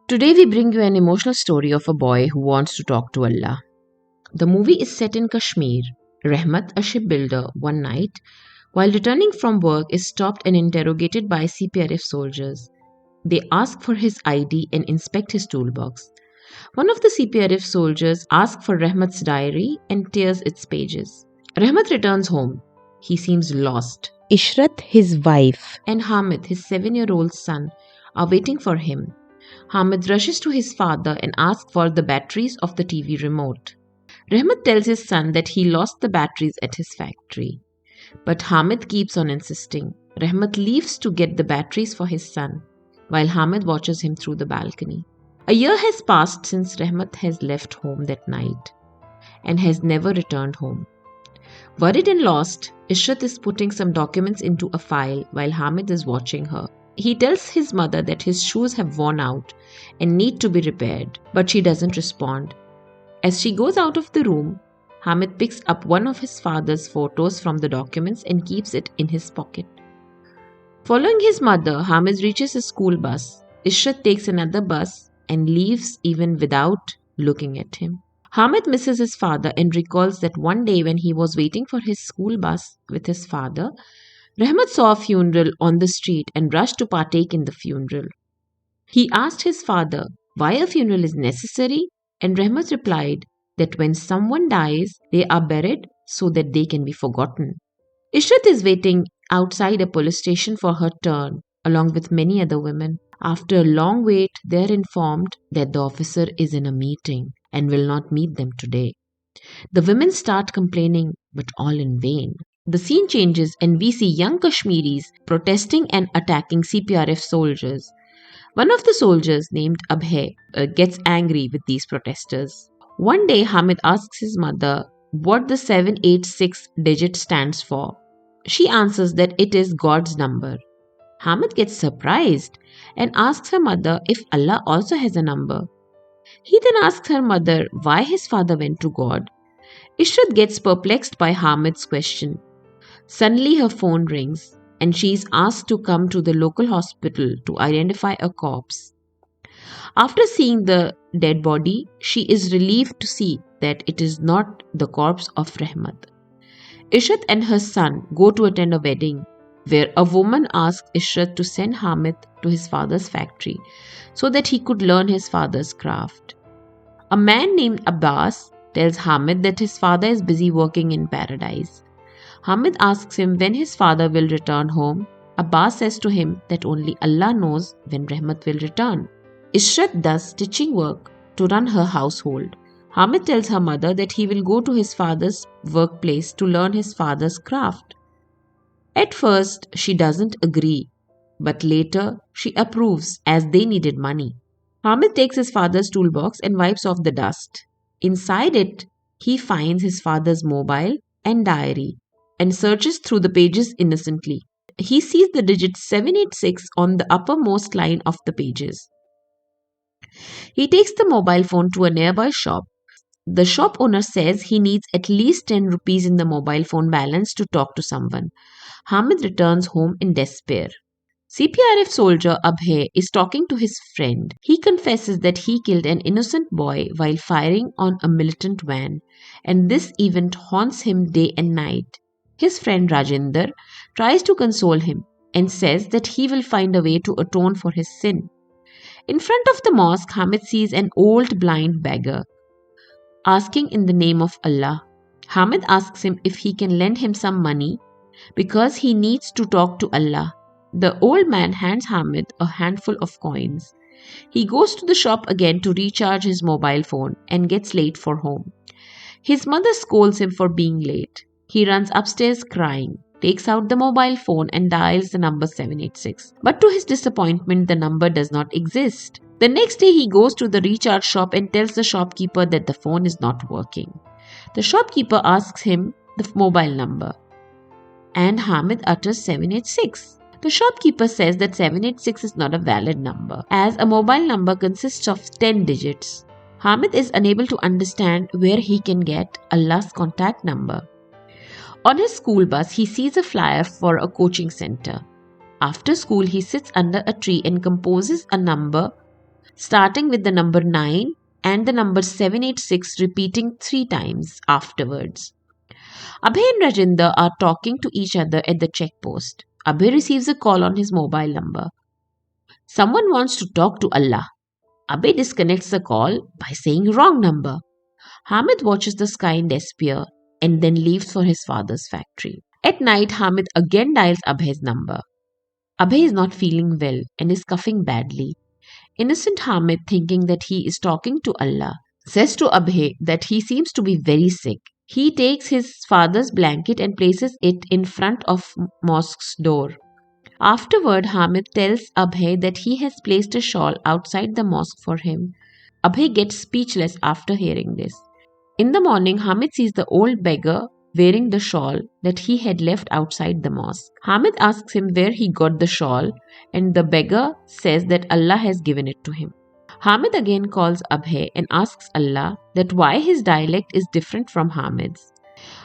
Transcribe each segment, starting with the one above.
Today we bring you an emotional story of a boy who wants to talk to Allah. The movie is set in Kashmir. Rahmat, a shipbuilder, one night, while returning from work, is stopped and interrogated by CPRF soldiers. They ask for his ID and inspect his toolbox. One of the CPRF soldiers asks for Rahmat's diary and tears its pages. Rahmat returns home. He seems lost. Ishrat, his wife, and Hamid, his 7-year-old son, are waiting for him. Hamid rushes to his father and asks for the batteries of the TV remote. Rahmat tells his son that he lost the batteries at his factory. But Hamid keeps on insisting. Rahmat leaves to get the batteries for his son, while Hamid watches him through the balcony. A year has passed since Rahmat has left home that night and has never returned home. Worried and lost, Ishrat is putting some documents into a file while Hamid is watching her. He tells his mother that his shoes have worn out and need to be repaired, but she doesn't respond. As she goes out of the room, Hamid picks up one of his father's photos from the documents and keeps it in his pocket. Following his mother, Hamid reaches a school bus. Ishrat takes another bus and leaves even without looking at him. Hamid misses his father and recalls that one day when he was waiting for his school bus with his father, Rahmat saw a funeral on the street and rushed to partake in the funeral. He asked his father why a funeral is necessary, and Rahmat replied that when someone dies, they are buried so that they can be forgotten. Ishrat is waiting outside a police station for her turn, along with many other women. After a long wait, they are informed that the officer is in a meeting and will not meet them today. The women start complaining, but all in vain. The scene changes and we see young Kashmiris protesting and attacking CPRF soldiers. One of the soldiers, named Abhay, gets angry with these protesters. One day, Hamid asks his mother what the 786 digit stands for. She answers that it is God's number. Hamid gets surprised and asks her mother if Allah also has a number. He then asks her mother why his father went to God. Ishrat gets perplexed by Hamid's question. Suddenly her phone rings and she is asked to come to the local hospital to identify a corpse. After seeing the dead body, she is relieved to see that it is not the corpse of Rahmat. Ishrat and her son go to attend a wedding where a woman asks Ishrat to send Hamid to his father's factory so that he could learn his father's craft. A man named Abbas tells Hamid that his father is busy working in paradise. Hamid asks him when his father will return home. Abbas says to him that only Allah knows when Rahmat will return. Ishrat does stitching work to run her household. Hamid tells her mother that he will go to his father's workplace to learn his father's craft. At first, she doesn't agree, but later she approves as they needed money. Hamid takes his father's toolbox and wipes off the dust. Inside it, he finds his father's mobile and diary and searches through the pages innocently. He sees the digit 786 on the uppermost line of the pages. He takes the mobile phone to a nearby shop. The shop owner says he needs at least 10 rupees in the mobile phone balance to talk to someone. Hamid returns home in despair. CPRF soldier Abhay is talking to his friend. He confesses that he killed an innocent boy while firing on a militant van, and this event haunts him day and night. His friend Rajinder tries to console him and says that he will find a way to atone for his sin. In front of the mosque, Hamid sees an old blind beggar asking in the name of Allah. Hamid asks him if he can lend him some money because he needs to talk to Allah. The old man hands Hamid a handful of coins. He goes to the shop again to recharge his mobile phone and gets late for home. His mother scolds him for being late. He runs upstairs crying, takes out the mobile phone and dials the number 786. But to his disappointment, the number does not exist. The next day he goes to the recharge shop and tells the shopkeeper that the phone is not working. The shopkeeper asks him the mobile number, and Hamid utters 786. The shopkeeper says that 786 is not a valid number, as a mobile number consists of 10 digits. Hamid is unable to understand where he can get Allah's contact number. On his school bus, he sees a flyer for a coaching center. After school, he sits under a tree and composes a number starting with the number 9 and the number 786 repeating 3 times afterwards. Abhay and Rajinder are talking to each other at the checkpost. Abhay receives a call on his mobile number. Someone wants to talk to Allah. Abhay disconnects the call by saying wrong number. Hamid watches the sky in despair and then leaves for his father's factory. At night, Hamid again dials Abhay's number. Abhay is not feeling well and is coughing badly. Innocent Hamid, thinking that he is talking to Allah, says to Abhay that he seems to be very sick. He takes his father's blanket and places it in front of mosque's door. Afterward, Hamid tells Abhay that he has placed a shawl outside the mosque for him. Abhay gets speechless after hearing this. In the morning, Hamid sees the old beggar wearing the shawl that he had left outside the mosque. Hamid asks him where he got the shawl, and the beggar says that Allah has given it to him. Hamid again calls Abhay and asks Allah that why his dialect is different from Hamid's.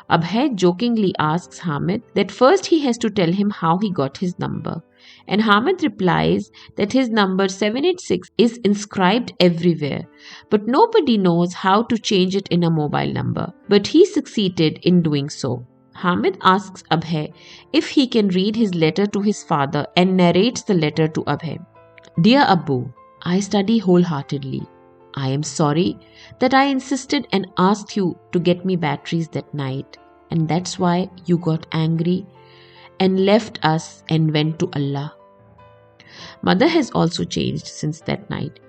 Abhay jokingly asks Hamid that first he has to tell him how he got his number, and Hamid replies that his number 786 is inscribed everywhere, but nobody knows how to change it in a mobile number, but he succeeded in doing so. Hamid asks Abhay if he can read his letter to his father and narrates the letter to Abhay. Dear Abbu, I study wholeheartedly. I am sorry that I insisted and asked you to get me batteries that night, and that's why you got angry and left us and went to Allah. Mother has also changed since that night.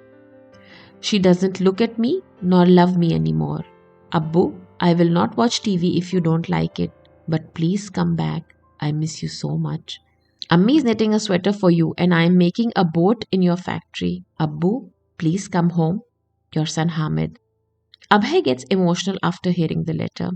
She doesn't look at me nor love me anymore. Abbu, I will not watch TV if you don't like it, but please come back. I miss you so much. Ammi is knitting a sweater for you and I am making a boat in your factory. Abbu, please come home. Your son Hamid. Abhay gets emotional after hearing the letter.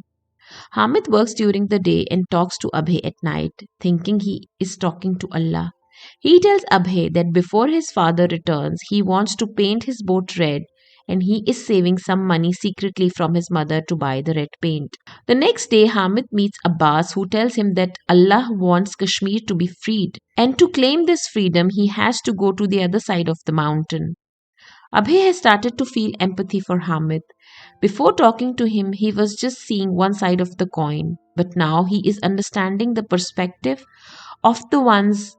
Hamid works during the day and talks to Abhay at night, thinking he is talking to Allah. He tells Abhay that before his father returns, he wants to paint his boat red and he is saving some money secretly from his mother to buy the red paint. The next day, Hamid meets Abbas, who tells him that Allah wants Kashmir to be freed, and to claim this freedom, he has to go to the other side of the mountain. Abhay has started to feel empathy for Hamid. Before talking to him, he was just seeing one side of the coin, but now he is understanding the perspective of the ones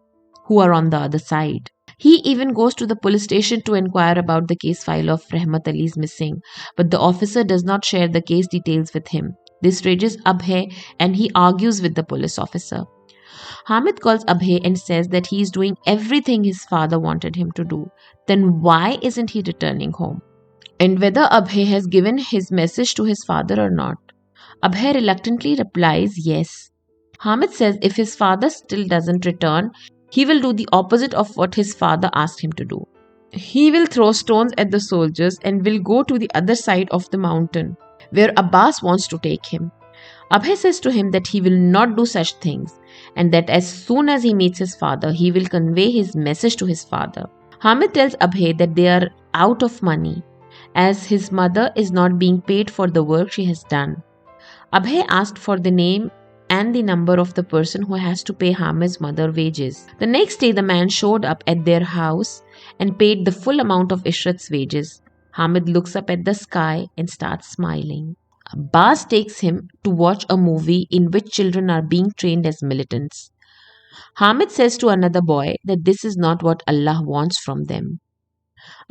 who are on the other side. He even goes to the police station to inquire about the case file of Rahmat Ali's missing, but the officer does not share the case details with him. This rages Abhay and he argues with the police officer. Hamid calls Abhay and says that he is doing everything his father wanted him to do. Then why isn't he returning home? And whether Abhay has given his message to his father or not. Abhay reluctantly replies yes. Hamid says if his father still doesn't return, he will do the opposite of what his father asked him to do. He will throw stones at the soldiers and will go to the other side of the mountain, where Abbas wants to take him. Abhay says to him that he will not do such things, and that as soon as he meets his father, he will convey his message to his father. Hamid tells Abhay that they are out of money, as his mother is not being paid for the work she has done. Abhay asked for the name and the number of the person who has to pay Hamid's mother wages. The next day, the man showed up at their house and paid the full amount of Ishrat's wages. Hamid looks up at the sky and starts smiling. Abbas takes him to watch a movie in which children are being trained as militants. Hamid says to another boy that this is not what Allah wants from them.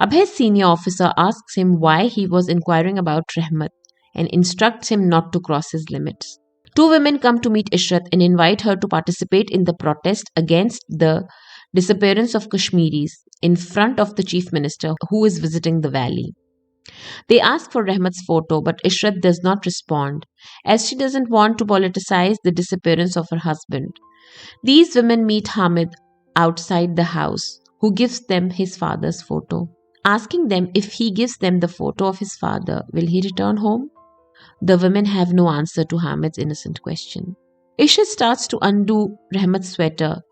Abhay's senior officer asks him why he was inquiring about Rahmat and instructs him not to cross his limits. Two women come to meet Ishrat and invite her to participate in the protest against the disappearance of Kashmiris in front of the chief minister who is visiting the valley. They ask for Rahmat's photo, but Ishrat does not respond, as she doesn't want to politicize the disappearance of her husband. These women meet Hamid outside the house, who gives them his father's photo. Asking them if he gives them the photo of his father, will he return home? The women have no answer to Hamid's innocent question. Ishrat starts to undo Rahmat's sweater,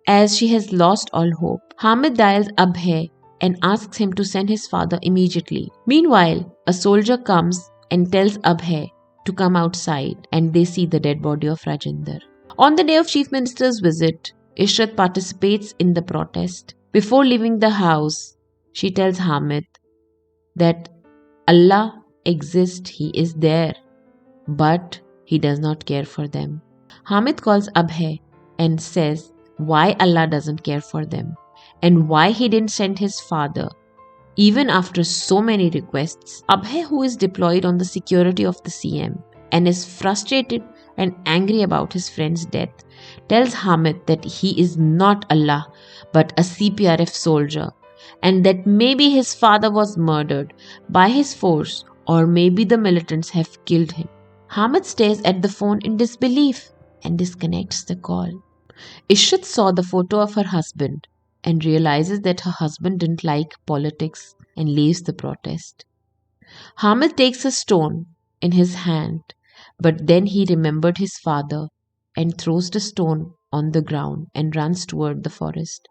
as she has lost all hope. Hamid dials Abhay and asks him to send his father immediately. Meanwhile, a soldier comes and tells Abhay to come outside, and they see the dead body of Rajinder. On the day of Chief Minister's visit, Ishrat participates in the protest. Before leaving the house, she tells Hamid that Allah exists, He is there, but He does not care for them. Hamid calls Abhay and says why Allah doesn't care for them and why He didn't send his father. Even after so many requests, Abhay, who is deployed on the security of the CM and is frustrated and angry about his friend's death, tells Hamid that he is not Allah but a CPRF soldier and that maybe his father was murdered by his force or maybe the militants have killed him. Hamid stares at the phone in disbelief and disconnects the call. Ishrat saw the photo of her husband and realizes that her husband didn't like politics and leaves the protest. Hamid takes a stone in his hand, but then he remembered his father and throws the stone on the ground and runs toward the forest.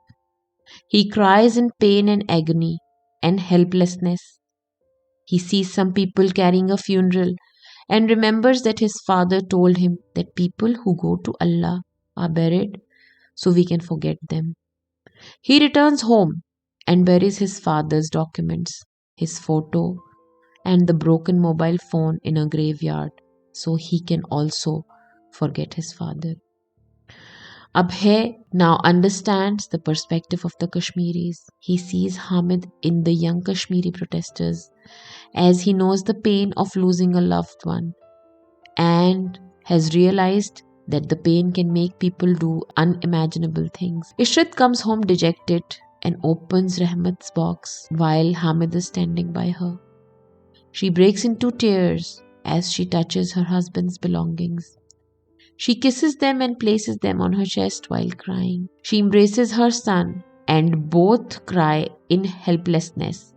He cries in pain and agony and helplessness. He sees some people carrying a funeral and remembers that his father told him that people who go to Allah are buried so we can forget them. He returns home and buries his father's documents, his photo, and the broken mobile phone in a graveyard so he can also forget his father. Abhay now understands the perspective of the Kashmiris. He sees Hamid in the young Kashmiri protesters as he knows the pain of losing a loved one and has realized that the pain can make people do unimaginable things. Ishrat comes home dejected and opens Rahmat's box while Hamid is standing by her. She breaks into tears as she touches her husband's belongings. She kisses them and places them on her chest while crying. She embraces her son and both cry in helplessness.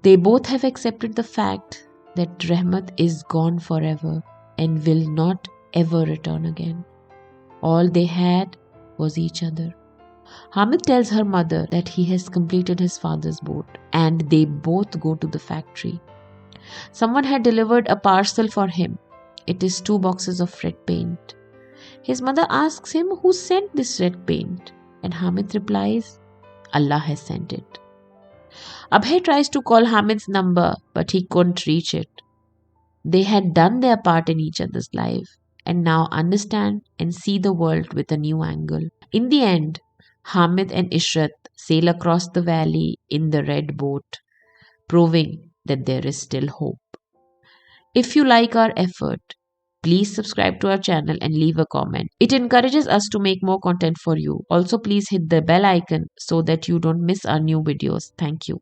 They both have accepted the fact that Rahmat is gone forever and will not ever return again. All they had was each other. Hamid tells her mother that he has completed his father's boat and they both go to the factory. Someone had delivered a parcel for him. It is 2 boxes of red paint. His mother asks him who sent this red paint and Hamid replies, Allah has sent it. Abhay tries to call Hamid's number but he couldn't reach it. They had done their part in each other's life and now understand and see the world with a new angle. In the end, Hamid and Ishrat sail across the valley in the red boat, proving that there is still hope. If you like our effort, please subscribe to our channel and leave a comment. It encourages us to make more content for you. Also, please hit the bell icon so that you don't miss our new videos. Thank you.